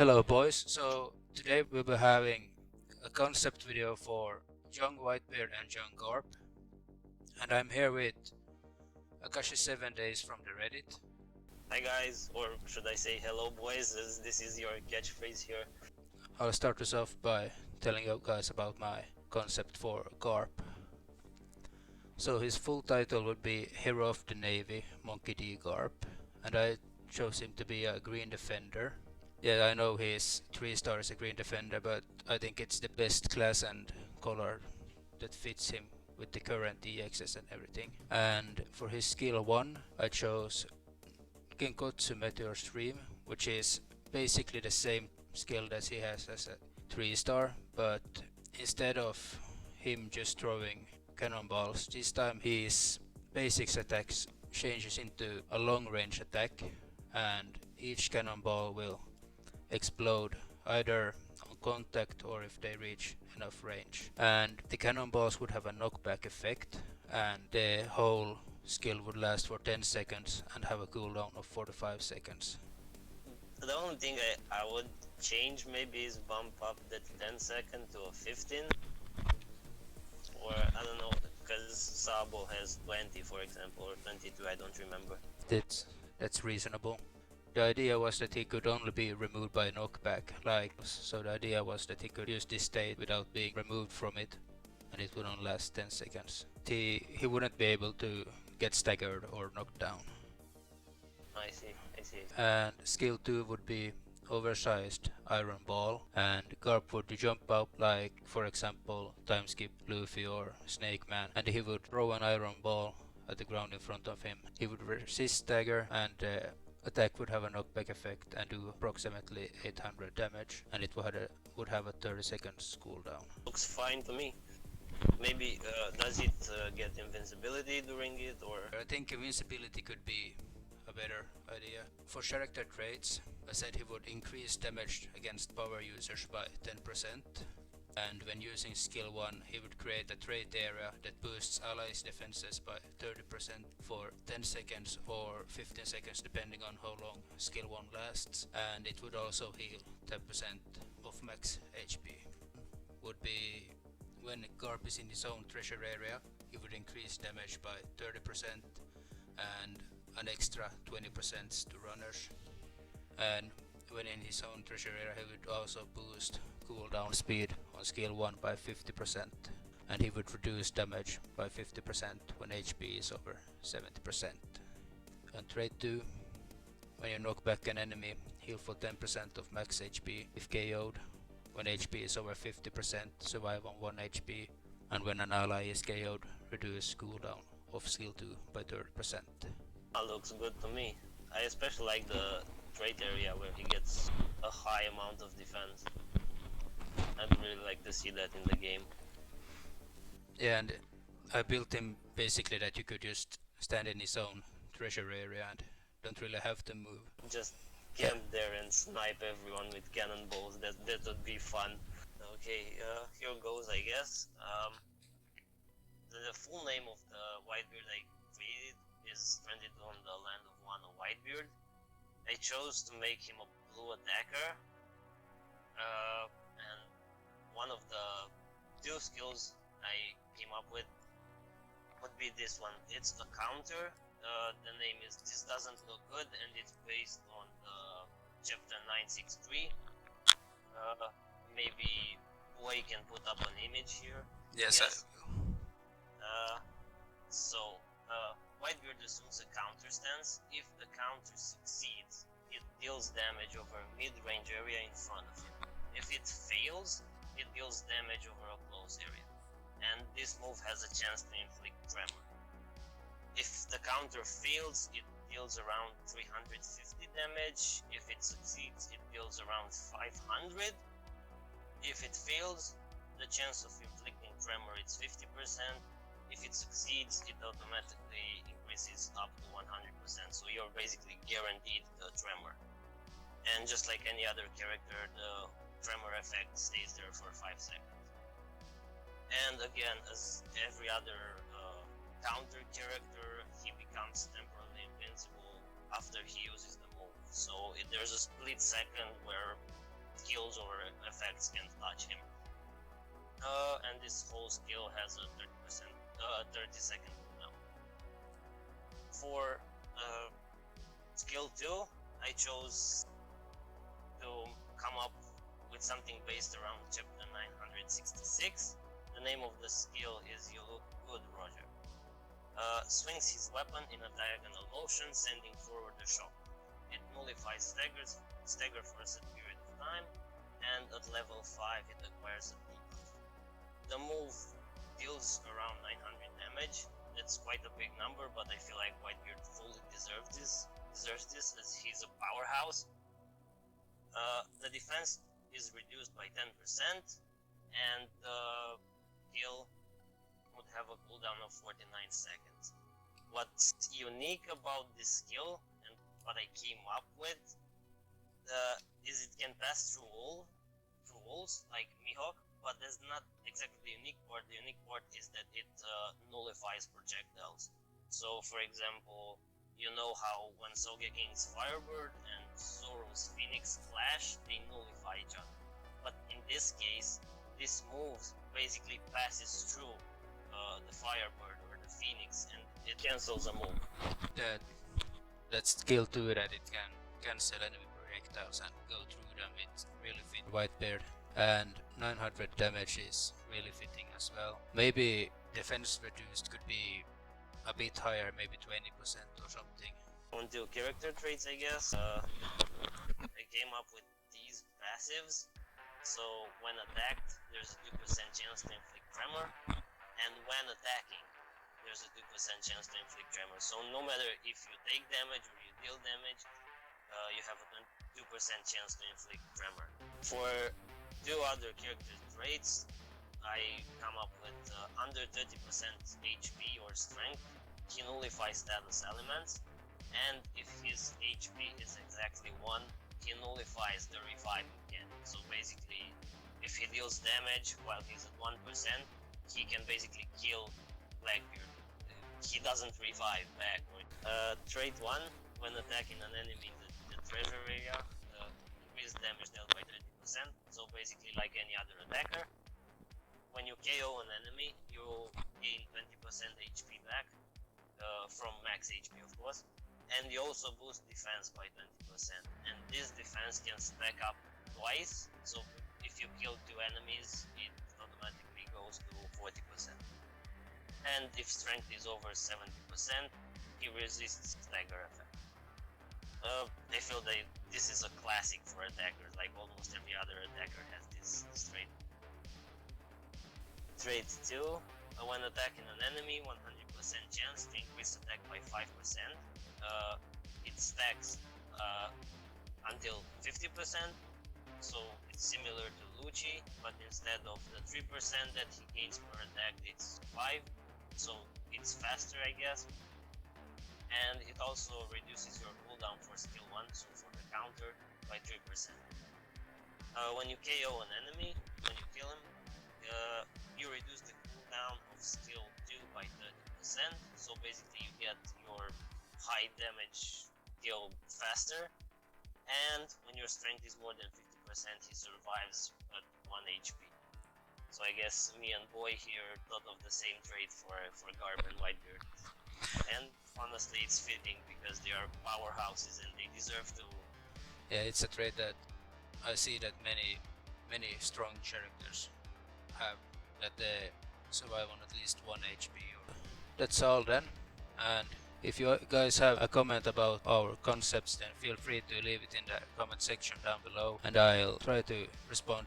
Hello boys, so today we'll be having a concept video for young Whitebeard and young GARP, and I'm here with Akashi-SevenDays from the Reddit. Hi guys, or should I say hello boys, as this is your catchphrase here. I'll start this off by telling you guys about my concept for GARP. So his full title would be Hero of the Navy, Monkey D GARP, and I chose him to be a green defender. Yeah, I know his 3-star is a green defender, but I think it's the best class and color that fits him with the current EXs and everything. And for his skill 1, I chose Genkotsu Meteor Stream, which is basically the same skill that he has as a 3-star, but instead of him just throwing cannonballs, this time his basics attacks changes into a long range attack, and each cannonball will explode either on contact or if they reach enough range. And the cannonballs would have a knockback effect, and the whole skill would last for 10 seconds and have a cooldown of 45 seconds. The only thing I would change maybe is bump up that 10 second to a 15, or I don't know, because Sabo has 20 for example, or 22, I don't remember. That's reasonable. The idea was that he could only be removed by knockback, so the idea was that he could use this state without being removed from it, and it would only last 10 seconds. He wouldn't be able to get staggered or knocked down. I see. And skill 2 would be oversized iron ball, and GARP would jump up like, for example, Timeskip Luffy or Snake Man, and he would throw an iron ball at the ground in front of him. He would resist stagger, and attack would have a knockback effect and do approximately 800 damage, and it would have a 30 seconds cooldown. Looks fine to me. Maybe does it get invincibility during it, or? I think invincibility could be a better idea. For character traits, I said he would increase damage against power users by 10%. And when using skill 1, he would create a trait area that boosts allies' defenses by 30% for 10 seconds or 15 seconds depending on how long skill 1 lasts, and it would also heal 10% of max HP. Would be when GARP is in his own treasure area, he would increase damage by 30% and an extra 20% to runners, and when in his own treasure area he would also boost cooldown speed on skill 1 by 50%, and he would reduce damage by 50% when HP is over 70%. And trait 2, when you knock back an enemy, heal for 10% of max HP if KO'd. When HP is over 50%, survive on 1 HP, and when an ally is KO'd, reduce cooldown of skill 2 by 30%. That looks good to me. I especially like the trait area where he gets a high amount of defense. I'd really like to see that in the game. Yeah, and I built him basically that you could just stand in his own treasure area and don't really have to move. Just camp there and snipe everyone with cannonballs. That would be fun. Okay, here goes, I guess. The full name of the Whitebeard I created is Stranded on the Land of One Whitebeard. I chose to make him a blue attacker, and one of the 2 skills I came up with would be this one. It's a counter. The name is This Doesn't Look Good, and it's based on the chapter 963. Maybe Boy can put up an image here. Yes. So Whitebeard assumes a counter stance. If the counter succeeds, it deals damage over a mid-range area in front of him. If it fails, it deals damage over a close area, and this move has a chance to inflict tremor. If the counter fails, it deals around 350 damage. If it succeeds, it deals around 500. If it fails, the chance of inflicting tremor is 50%. If it succeeds, it automatically increases up to 100%, so you're basically guaranteed the tremor. And just like any other character, the tremor effect stays there for 5 seconds. And again, as every other counter character, he becomes temporarily invincible after he uses the move. So there's a split second where skills or effects can touch him. And this whole skill has a 30-second cooldown. For skill 2, I chose to come up with something based around chapter 966. The name of the skill is You Look Good, Roger. Swings his weapon in a diagonal motion, sending forward a shock. It nullifies stagger for a set period of time, and at level 5 it acquires a debuff. The move deals around 900 damage. That's quite a big number, but I feel like Whitebeard fully deserves this as he's a powerhouse. The defense is reduced by 10%, and the kill would have a cooldown of 49 seconds. What's unique about this skill, and what I came up with, is it can pass through walls like Mihawk, but that's not exactly the unique part. The unique part is that it nullifies projectiles. So, for example, you know how when Sogeking's Firebird and Zoro's Phoenix clash, they nullify each other. But in this case, this move basically passes through the Firebird or the Phoenix, and it cancels a move. That skill 2 that it can cancel enemy projectiles and go through them, it really fit Whitebeard. And 900 damage is really fitting as well. Maybe defense reduced could be a bit higher, maybe 20% or something. Onto character traits, I guess. I came up with these passives. So when attacked, there's a 2% chance to inflict tremor, and when attacking, there's a 2% chance to inflict tremor. So no matter if you take damage or you deal damage, you have a 2% chance to inflict tremor. For 2 other character traits, I come up with under 30% HP or strength, he nullifies status elements, and if his HP is exactly 1, he nullifies the revive again. So basically, if he deals damage while he's at 1%, he can basically kill Blackbeard. He doesn't revive back. Trait 1, when attacking an enemy in the treasure area, increased damage dealt by 30%, so basically like any other attacker. When you KO an enemy, you gain 20% HP back, from max HP of course, and you also boost defense by 20%, and this defense can stack up twice, so if you kill 2 enemies, it automatically goes to 40%. And if strength is over 70%, he resists stagger effect. I feel that this is a classic for attackers, like almost every other attacker has this trait. Trait 2, when attacking an enemy, 100% chance to increase attack by 5%. It stacks until 50%, so it's similar to Lucci, but instead of the 3% that he gains per attack, it's 5, so it's faster, I guess. And it also reduces your cooldown for skill 1, so for the counter, by 3%. When you KO an enemy, when you kill him, you reduce the cooldown of skill 2 by 30%, so basically you get your high damage kill faster, and when your strength is more than 50%, he survives at 1 HP. So I guess me and Boy here thought of the same trait for GARP and Whitebeard. And honestly, it's fitting because they are powerhouses and they deserve to. Yeah, it's a trait that I see that many strong characters have, that they survive on at least 1 HP. That's all then, and if you guys have a comment about our concepts, then feel free to leave it in the comment section down below and I'll try to respond.